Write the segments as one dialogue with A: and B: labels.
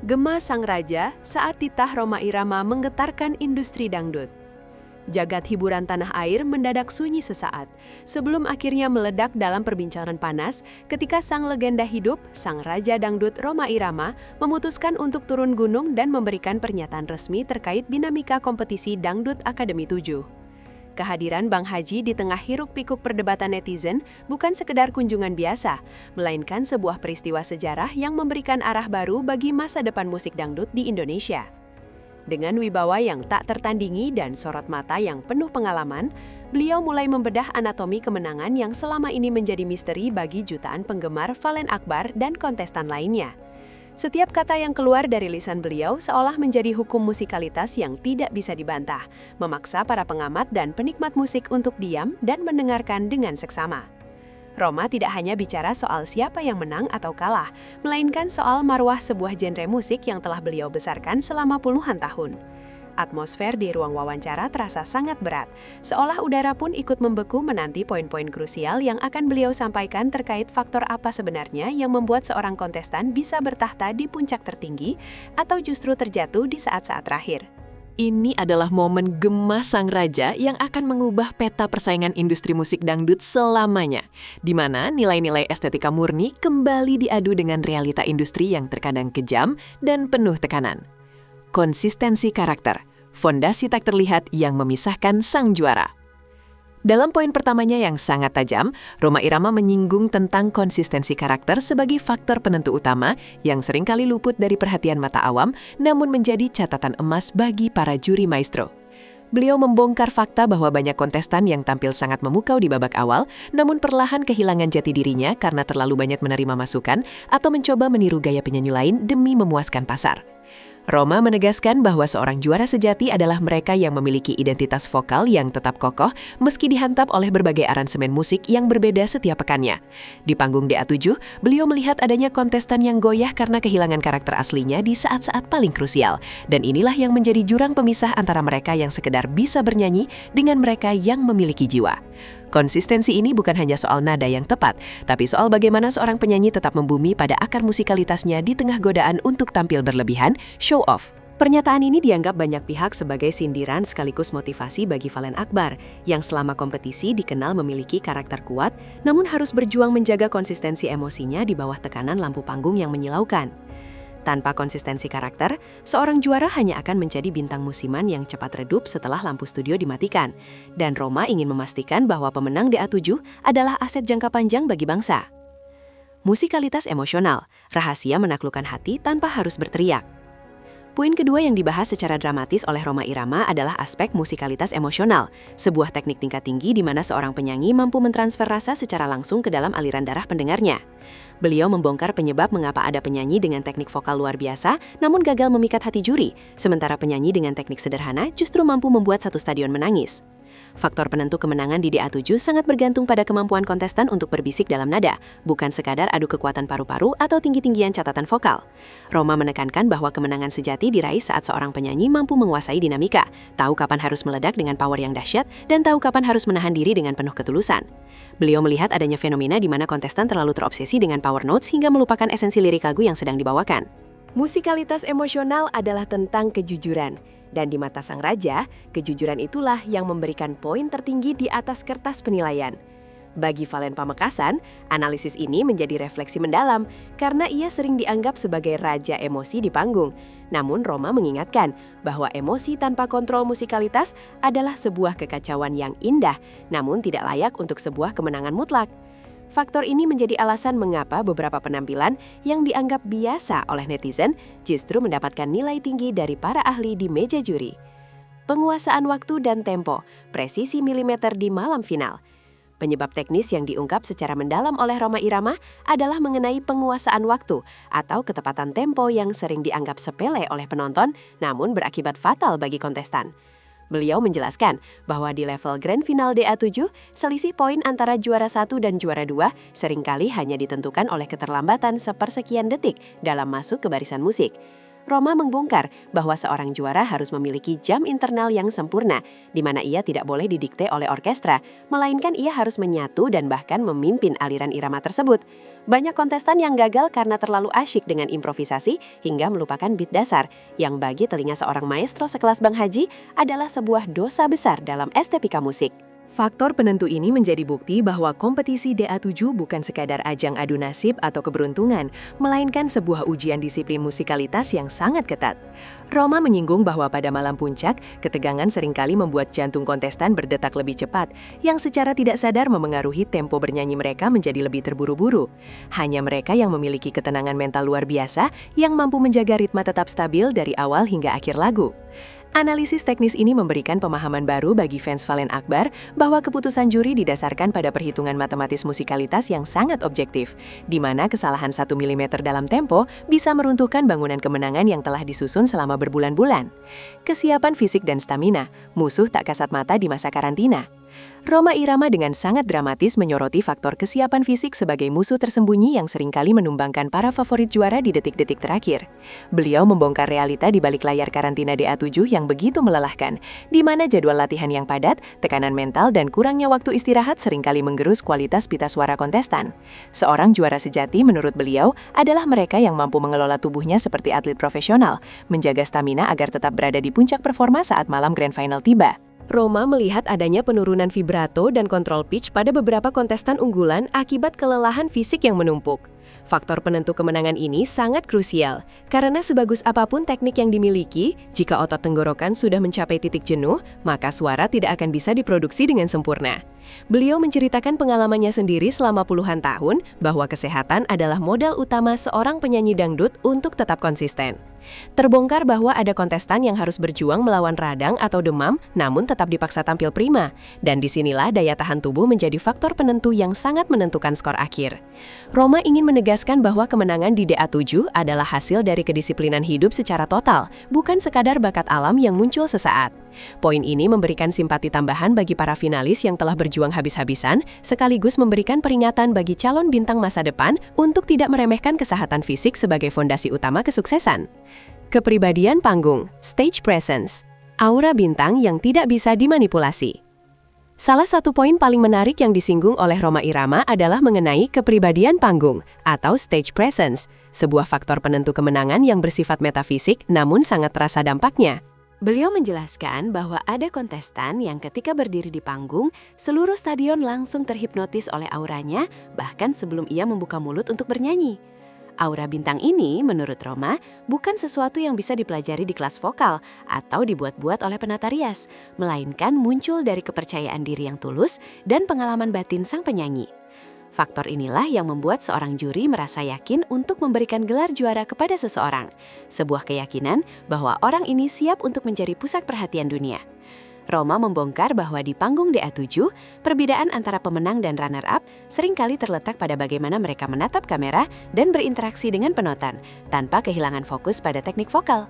A: Gema Sang Raja saat titah Rhoma Irama menggetarkan industri dangdut. Jagat hiburan tanah air mendadak sunyi sesaat, sebelum akhirnya meledak dalam perbincangan panas ketika sang legenda hidup, Sang Raja Dangdut Rhoma Irama, memutuskan untuk turun gunung dan memberikan pernyataan resmi terkait dinamika kompetisi Dangdut Akademi 7. Kehadiran Bang Haji di tengah hiruk-pikuk perdebatan netizen bukan sekedar kunjungan biasa, melainkan sebuah peristiwa sejarah yang memberikan arah baru bagi masa depan musik dangdut di Indonesia. Dengan wibawa yang tak tertandingi dan sorot mata yang penuh pengalaman, beliau mulai membedah anatomi kemenangan yang selama ini menjadi misteri bagi jutaan penggemar Falen Akbar dan kontestan lainnya. Setiap kata yang keluar dari lisan beliau seolah menjadi hukum musikalitas yang tidak bisa dibantah, memaksa para pengamat dan penikmat musik untuk diam dan mendengarkan dengan seksama. Rhoma tidak hanya bicara soal siapa yang menang atau kalah, melainkan soal marwah sebuah genre musik yang telah beliau besarkan selama puluhan tahun. Atmosfer di ruang wawancara terasa sangat berat, seolah udara pun ikut membeku menanti poin-poin krusial yang akan beliau sampaikan terkait faktor apa sebenarnya yang membuat seorang kontestan bisa bertahta di puncak tertinggi atau justru terjatuh di saat-saat terakhir.
B: Ini adalah momen Gema Sang Raja yang akan mengubah peta persaingan industri musik dangdut selamanya, di mana nilai-nilai estetika murni kembali diadu dengan realita industri yang terkadang kejam dan penuh tekanan. Konsistensi karakter, fondasi tak terlihat yang memisahkan sang juara. Dalam poin pertamanya yang sangat tajam, Rhoma Irama menyinggung tentang konsistensi karakter sebagai faktor penentu utama yang seringkali luput dari perhatian mata awam, namun menjadi catatan emas bagi para juri maestro. Beliau membongkar fakta bahwa banyak kontestan yang tampil sangat memukau di babak awal, namun perlahan kehilangan jati dirinya karena terlalu banyak menerima masukan atau mencoba meniru gaya penyanyi lain demi memuaskan pasar. Rhoma menegaskan bahwa seorang juara sejati adalah mereka yang memiliki identitas vokal yang tetap kokoh meski dihantap oleh berbagai aransemen musik yang berbeda setiap pekannya. Di panggung DA7, beliau melihat adanya kontestan yang goyah karena kehilangan karakter aslinya di saat-saat paling krusial. Dan inilah yang menjadi jurang pemisah antara mereka yang sekedar bisa bernyanyi dengan mereka yang memiliki jiwa. Konsistensi ini bukan hanya soal nada yang tepat, tapi soal bagaimana seorang penyanyi tetap membumi pada akar musikalitasnya di tengah godaan untuk tampil berlebihan, show off. Pernyataan ini dianggap banyak pihak sebagai sindiran sekaligus motivasi bagi Falen Akbar, yang selama kompetisi dikenal memiliki karakter kuat, namun harus berjuang menjaga konsistensi emosinya di bawah tekanan lampu panggung yang menyilaukan. Tanpa konsistensi karakter, seorang juara hanya akan menjadi bintang musiman yang cepat redup setelah lampu studio dimatikan. Dan Rhoma ingin memastikan bahwa pemenang DA7 adalah aset jangka panjang bagi bangsa. Musikalitas emosional, rahasia menaklukkan hati tanpa harus berteriak. Poin kedua yang dibahas secara dramatis oleh Rhoma Irama adalah aspek musikalitas emosional, sebuah teknik tingkat tinggi di mana seorang penyanyi mampu mentransfer rasa secara langsung ke dalam aliran darah pendengarnya. Beliau membongkar penyebab mengapa ada penyanyi dengan teknik vokal luar biasa namun gagal memikat hati juri, sementara penyanyi dengan teknik sederhana justru mampu membuat satu stadion menangis. Faktor penentu kemenangan di DA7 sangat bergantung pada kemampuan kontestan untuk berbisik dalam nada, bukan sekadar adu kekuatan paru-paru atau tinggi-tinggian catatan vokal. Rhoma menekankan bahwa kemenangan sejati diraih saat seorang penyanyi mampu menguasai dinamika, tahu kapan harus meledak dengan power yang dahsyat, dan tahu kapan harus menahan diri dengan penuh ketulusan. Beliau melihat adanya fenomena di mana kontestan terlalu terobsesi dengan power notes hingga melupakan esensi lirik lagu yang sedang dibawakan. Musikalitas emosional adalah tentang kejujuran. Dan di mata Sang Raja, kejujuran itulah yang memberikan poin tertinggi di atas kertas penilaian. Bagi Falen Pamekasan, analisis ini menjadi refleksi mendalam karena ia sering dianggap sebagai raja emosi di panggung. Namun Rhoma mengingatkan bahwa emosi tanpa kontrol musikalitas adalah sebuah kekacauan yang indah, namun tidak layak untuk sebuah kemenangan mutlak. Faktor ini menjadi alasan mengapa beberapa penampilan yang dianggap biasa oleh netizen justru mendapatkan nilai tinggi dari para ahli di meja juri. Penguasaan waktu dan tempo, presisi milimeter di malam final. Penyebab teknis yang diungkap secara mendalam oleh Rhoma Irama adalah mengenai penguasaan waktu atau ketepatan tempo yang sering dianggap sepele oleh penonton namun berakibat fatal bagi kontestan. Beliau menjelaskan bahwa di level Grand Final DA7, selisih poin antara juara 1 dan juara 2 seringkali hanya ditentukan oleh keterlambatan sepersekian detik dalam masuk ke barisan musik. Rhoma membongkar bahwa seorang juara harus memiliki jam internal yang sempurna, di mana ia tidak boleh didikte oleh orkestra, melainkan ia harus menyatu dan bahkan memimpin aliran irama tersebut.
A: Banyak kontestan yang gagal karena terlalu asyik dengan improvisasi hingga melupakan beat dasar, yang bagi telinga seorang maestro sekelas Bang Haji adalah sebuah dosa besar dalam estetika musik.
B: Faktor penentu ini menjadi bukti bahwa kompetisi DA7 bukan sekadar ajang adu nasib atau keberuntungan, melainkan sebuah ujian disiplin musikalitas yang sangat ketat. Roma menyinggung bahwa pada malam puncak, ketegangan seringkali membuat jantung kontestan berdetak lebih cepat, yang secara tidak sadar memengaruhi tempo bernyanyi mereka menjadi lebih terburu-buru. Hanya mereka yang memiliki ketenangan mental luar biasa yang mampu menjaga ritme tetap stabil dari awal hingga akhir lagu. Analisis teknis ini memberikan pemahaman baru bagi fans Valen Akbar bahwa keputusan juri didasarkan pada perhitungan matematis musikalitas yang sangat objektif, di mana kesalahan 1 mm dalam tempo bisa meruntuhkan bangunan kemenangan yang telah disusun selama berbulan-bulan. Kesiapan fisik dan stamina, musuh tak kasat mata di masa karantina. Roma Irama dengan sangat dramatis menyoroti faktor kesiapan fisik sebagai musuh tersembunyi yang seringkali menumbangkan para favorit juara di detik-detik terakhir. Beliau membongkar realita di balik layar karantina DA7 yang begitu melelahkan, di mana jadwal latihan yang padat, tekanan mental, dan kurangnya waktu istirahat seringkali menggerus kualitas pita suara kontestan. Seorang juara sejati menurut beliau adalah mereka yang mampu mengelola tubuhnya seperti atlet profesional, menjaga stamina agar tetap berada di puncak performa saat malam grand final tiba. Roma melihat adanya penurunan vibrato dan kontrol pitch pada beberapa kontestan unggulan akibat kelelahan fisik yang menumpuk. Faktor penentu kemenangan ini sangat krusial, karena sebagus apapun teknik yang dimiliki, jika otot tenggorokan sudah mencapai titik jenuh, maka suara tidak akan bisa diproduksi dengan sempurna. Beliau menceritakan pengalamannya sendiri selama puluhan tahun bahwa kesehatan adalah modal utama seorang penyanyi dangdut untuk tetap konsisten. Terbongkar bahwa ada kontestan yang harus berjuang melawan radang atau demam, namun tetap dipaksa tampil prima. Dan disinilah daya tahan tubuh menjadi faktor penentu yang sangat menentukan skor akhir. Roma ingin menegaskan bahwa kemenangan di DA7 adalah hasil dari kedisiplinan hidup secara total, bukan sekadar bakat alam yang muncul sesaat. Poin ini memberikan simpati tambahan bagi para finalis yang telah berjuang habis-habisan, sekaligus memberikan peringatan bagi calon bintang masa depan untuk tidak meremehkan kesehatan fisik sebagai fondasi utama kesuksesan. Kepribadian panggung, stage presence, aura bintang yang tidak bisa dimanipulasi. Salah satu poin paling menarik yang disinggung oleh Roma Irama adalah mengenai kepribadian panggung atau stage presence, sebuah faktor penentu kemenangan yang bersifat metafisik namun sangat terasa dampaknya. Beliau menjelaskan bahwa ada kontestan yang ketika berdiri di panggung, seluruh stadion langsung terhipnotis oleh auranya, bahkan sebelum ia membuka mulut untuk bernyanyi. Aura bintang ini, menurut Roma, bukan sesuatu yang bisa dipelajari di kelas vokal atau dibuat-buat oleh penata rias, melainkan muncul dari kepercayaan diri yang tulus dan pengalaman batin sang penyanyi. Faktor inilah yang membuat seorang juri merasa yakin untuk memberikan gelar juara kepada seseorang, sebuah keyakinan bahwa orang ini siap untuk menjadi pusat perhatian dunia. Roma membongkar bahwa di panggung DA7, perbedaan antara pemenang dan runner-up seringkali terletak pada bagaimana mereka menatap kamera dan berinteraksi dengan penonton, tanpa kehilangan fokus pada teknik vokal.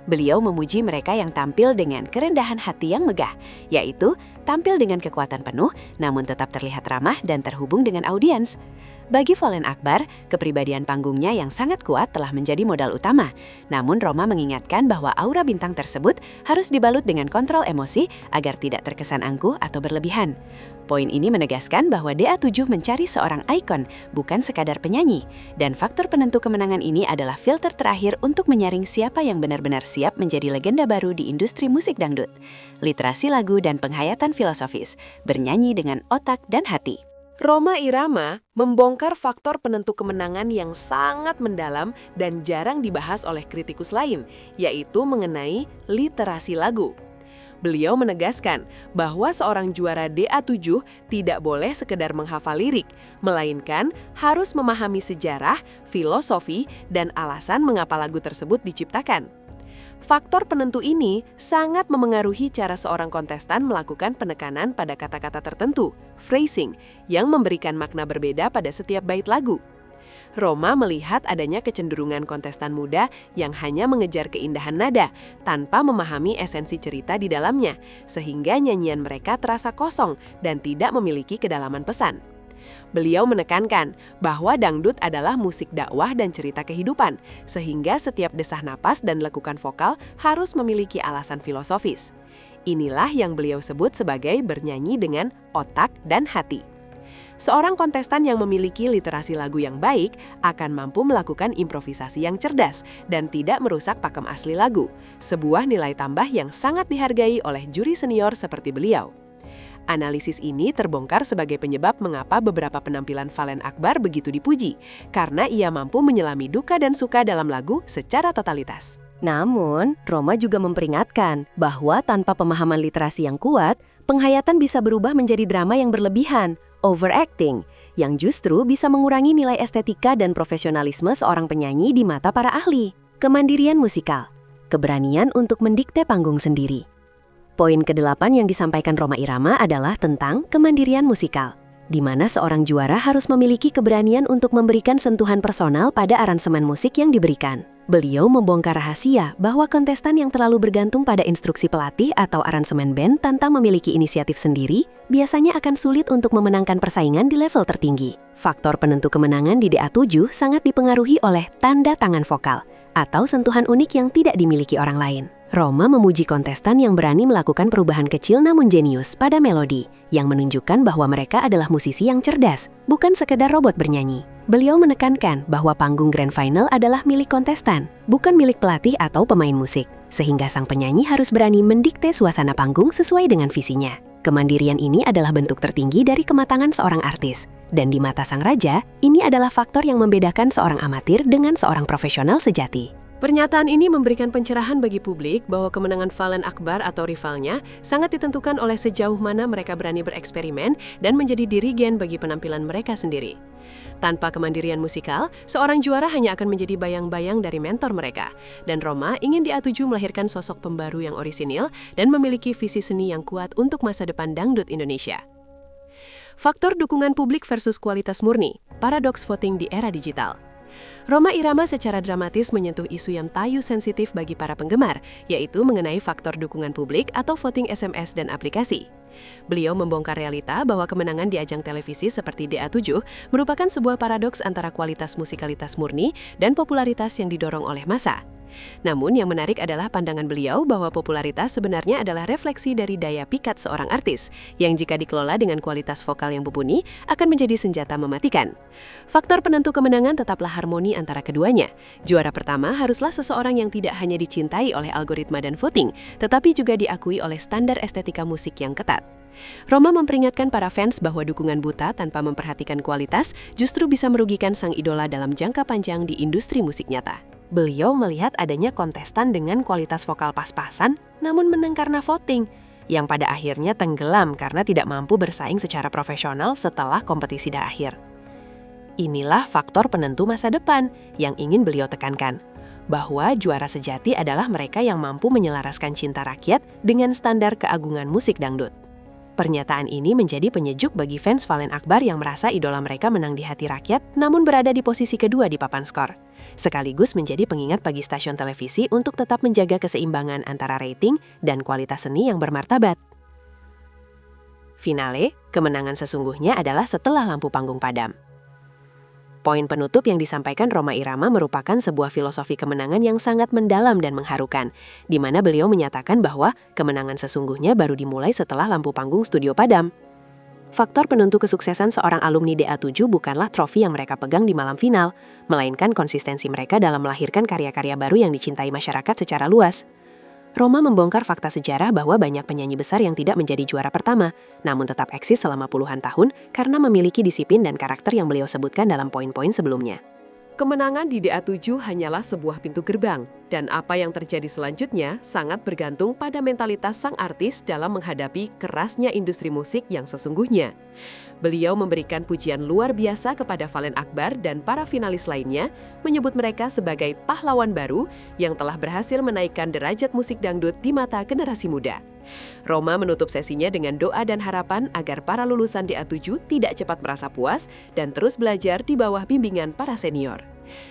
B: Beliau memuji mereka yang tampil dengan kerendahan hati yang megah, yaitu tampil dengan kekuatan penuh namun tetap terlihat ramah dan terhubung dengan audiens. Bagi Valen Akbar, kepribadian panggungnya yang sangat kuat telah menjadi modal utama. Namun Roma mengingatkan bahwa aura bintang tersebut harus dibalut dengan kontrol emosi agar tidak terkesan angkuh atau berlebihan. Poin ini menegaskan bahwa DA7 mencari seorang ikon, bukan sekadar penyanyi. Dan faktor penentu kemenangan ini adalah filter terakhir untuk menyaring siapa yang benar-benar siap menjadi legenda baru di industri musik dangdut. Literasi lagu dan penghayatan filosofis, bernyanyi dengan otak dan hati. Roma Irama membongkar faktor penentu kemenangan yang sangat mendalam dan jarang dibahas oleh kritikus lain, yaitu mengenai literasi lagu. Beliau menegaskan bahwa seorang juara DA7 tidak boleh sekedar menghafal lirik, melainkan harus memahami sejarah, filosofi, dan alasan mengapa lagu tersebut diciptakan. Faktor penentu ini sangat memengaruhi cara seorang kontestan melakukan penekanan pada kata-kata tertentu, phrasing, yang memberikan makna berbeda pada setiap bait lagu. Roma melihat adanya kecenderungan kontestan muda yang hanya mengejar keindahan nada, tanpa memahami esensi cerita di dalamnya, sehingga nyanyian mereka terasa kosong dan tidak memiliki kedalaman pesan. Beliau menekankan bahwa dangdut adalah musik dakwah dan cerita kehidupan, sehingga setiap desah napas dan lekukan vokal harus memiliki alasan filosofis. Inilah yang beliau sebut sebagai bernyanyi dengan otak dan hati.
A: Seorang kontestan yang memiliki literasi lagu yang baik akan mampu melakukan improvisasi yang cerdas dan tidak merusak pakem asli lagu, sebuah nilai tambah yang sangat dihargai oleh juri senior seperti beliau. Analisis ini terbongkar sebagai penyebab mengapa beberapa penampilan Valen Akbar begitu dipuji, karena ia mampu menyelami duka dan suka dalam lagu secara totalitas.
C: Namun, Roma juga memperingatkan bahwa tanpa pemahaman literasi yang kuat, penghayatan bisa berubah menjadi drama yang berlebihan, overacting, yang justru bisa mengurangi nilai estetika dan profesionalisme seorang penyanyi di mata para ahli. Kemandirian musikal, keberanian untuk mendikte panggung sendiri. Poin ke-8 yang disampaikan Rhoma Irama adalah tentang kemandirian musikal, di mana seorang juara harus memiliki keberanian untuk memberikan sentuhan personal pada aransemen musik yang diberikan. Beliau membongkar rahasia bahwa kontestan yang terlalu bergantung pada instruksi pelatih atau aransemen band tanpa memiliki inisiatif sendiri, biasanya akan sulit untuk memenangkan persaingan di level tertinggi. Faktor penentu kemenangan di DA7 sangat dipengaruhi oleh tanda tangan vokal, atau sentuhan unik yang tidak dimiliki orang lain. Rhoma memuji kontestan yang berani melakukan perubahan kecil namun jenius pada melodi, yang menunjukkan bahwa mereka adalah musisi yang cerdas, bukan sekedar robot bernyanyi. Beliau menekankan bahwa panggung Grand Final adalah milik kontestan, bukan milik pelatih atau pemain musik, sehingga sang penyanyi harus berani mendikte suasana panggung sesuai dengan visinya. Kemandirian ini adalah bentuk tertinggi dari kematangan seorang artis, dan di mata sang raja, ini adalah faktor yang membedakan seorang amatir dengan seorang profesional sejati.
A: Pernyataan ini memberikan pencerahan bagi publik bahwa kemenangan Valen Akbar atau rivalnya sangat ditentukan oleh sejauh mana mereka berani bereksperimen dan menjadi dirigen bagi penampilan mereka sendiri. Tanpa kemandirian musikal, seorang juara hanya akan menjadi bayang-bayang dari mentor mereka. Dan Rhoma ingin DA7 melahirkan sosok pembaru yang orisinil dan memiliki visi seni yang kuat untuk masa depan dangdut Indonesia. Faktor dukungan publik versus kualitas murni, paradoks voting di era digital. Rhoma Irama secara dramatis menyentuh isu yang tayu sensitif bagi para penggemar, yaitu mengenai faktor dukungan publik atau voting SMS dan aplikasi. Beliau membongkar realita bahwa kemenangan di ajang televisi seperti DA7 merupakan sebuah paradoks antara kualitas musikalitas murni dan popularitas yang didorong oleh massa. Namun yang menarik adalah pandangan beliau bahwa popularitas sebenarnya adalah refleksi dari daya pikat seorang artis, yang jika dikelola dengan kualitas vokal yang mumpuni akan menjadi senjata mematikan. Faktor penentu kemenangan tetaplah harmoni antara keduanya. Juara pertama haruslah seseorang yang tidak hanya dicintai oleh algoritma dan voting, tetapi juga diakui oleh standar estetika musik yang ketat. Rhoma memperingatkan para fans bahwa dukungan buta tanpa memperhatikan kualitas justru bisa merugikan sang idola dalam jangka panjang di industri musik nyata. Beliau melihat adanya kontestan dengan kualitas vokal pas-pasan, namun menang karena voting, yang pada akhirnya tenggelam karena tidak mampu bersaing secara profesional setelah kompetisi berakhir. Inilah faktor penentu masa depan yang ingin beliau tekankan, bahwa juara sejati adalah mereka yang mampu menyelaraskan cinta rakyat dengan standar keagungan musik dangdut. Pernyataan ini menjadi penyejuk bagi fans Valen Akbar yang merasa idola mereka menang di hati rakyat namun berada di posisi kedua di papan skor. Sekaligus menjadi pengingat bagi stasiun televisi untuk tetap menjaga keseimbangan antara rating dan kualitas seni yang bermartabat. Finale, kemenangan sesungguhnya adalah setelah lampu panggung padam. Poin penutup yang disampaikan Rhoma Irama merupakan sebuah filosofi kemenangan yang sangat mendalam dan mengharukan, di mana beliau menyatakan bahwa kemenangan sesungguhnya baru dimulai setelah lampu panggung studio padam. Faktor penentu kesuksesan seorang alumni DA7 bukanlah trofi yang mereka pegang di malam final, melainkan konsistensi mereka dalam melahirkan karya-karya baru yang dicintai masyarakat secara luas. Rhoma membongkar fakta sejarah bahwa banyak penyanyi besar yang tidak menjadi juara pertama, namun tetap eksis selama puluhan tahun karena memiliki disiplin dan karakter yang beliau sebutkan dalam poin-poin sebelumnya. Kemenangan di DA7 hanyalah sebuah pintu gerbang, dan apa yang terjadi selanjutnya sangat bergantung pada mentalitas sang artis dalam menghadapi kerasnya industri musik yang sesungguhnya. Beliau memberikan pujian luar biasa kepada Valen Akbar dan para finalis lainnya, menyebut mereka sebagai pahlawan baru yang telah berhasil menaikkan derajat musik dangdut di mata generasi muda. Rhoma menutup sesinya dengan doa dan harapan agar para lulusan DA7 tidak cepat merasa puas dan terus belajar di bawah bimbingan para senior.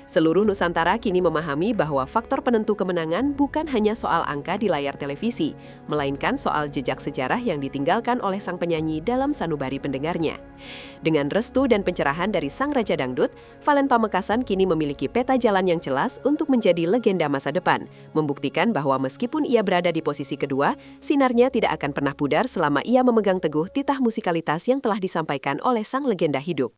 A: Seluruh Nusantara kini memahami bahwa faktor penentu kemenangan bukan hanya soal angka di layar televisi, melainkan soal jejak sejarah yang ditinggalkan oleh sang penyanyi dalam sanubari pendengarnya. Dengan restu dan pencerahan dari sang Raja Dangdut, Valen Pamekasan kini memiliki peta jalan yang jelas untuk menjadi legenda masa depan, membuktikan bahwa meskipun ia berada di posisi kedua, sinarnya tidak akan pernah pudar selama ia memegang teguh titah musikalitas yang telah disampaikan oleh sang legenda hidup.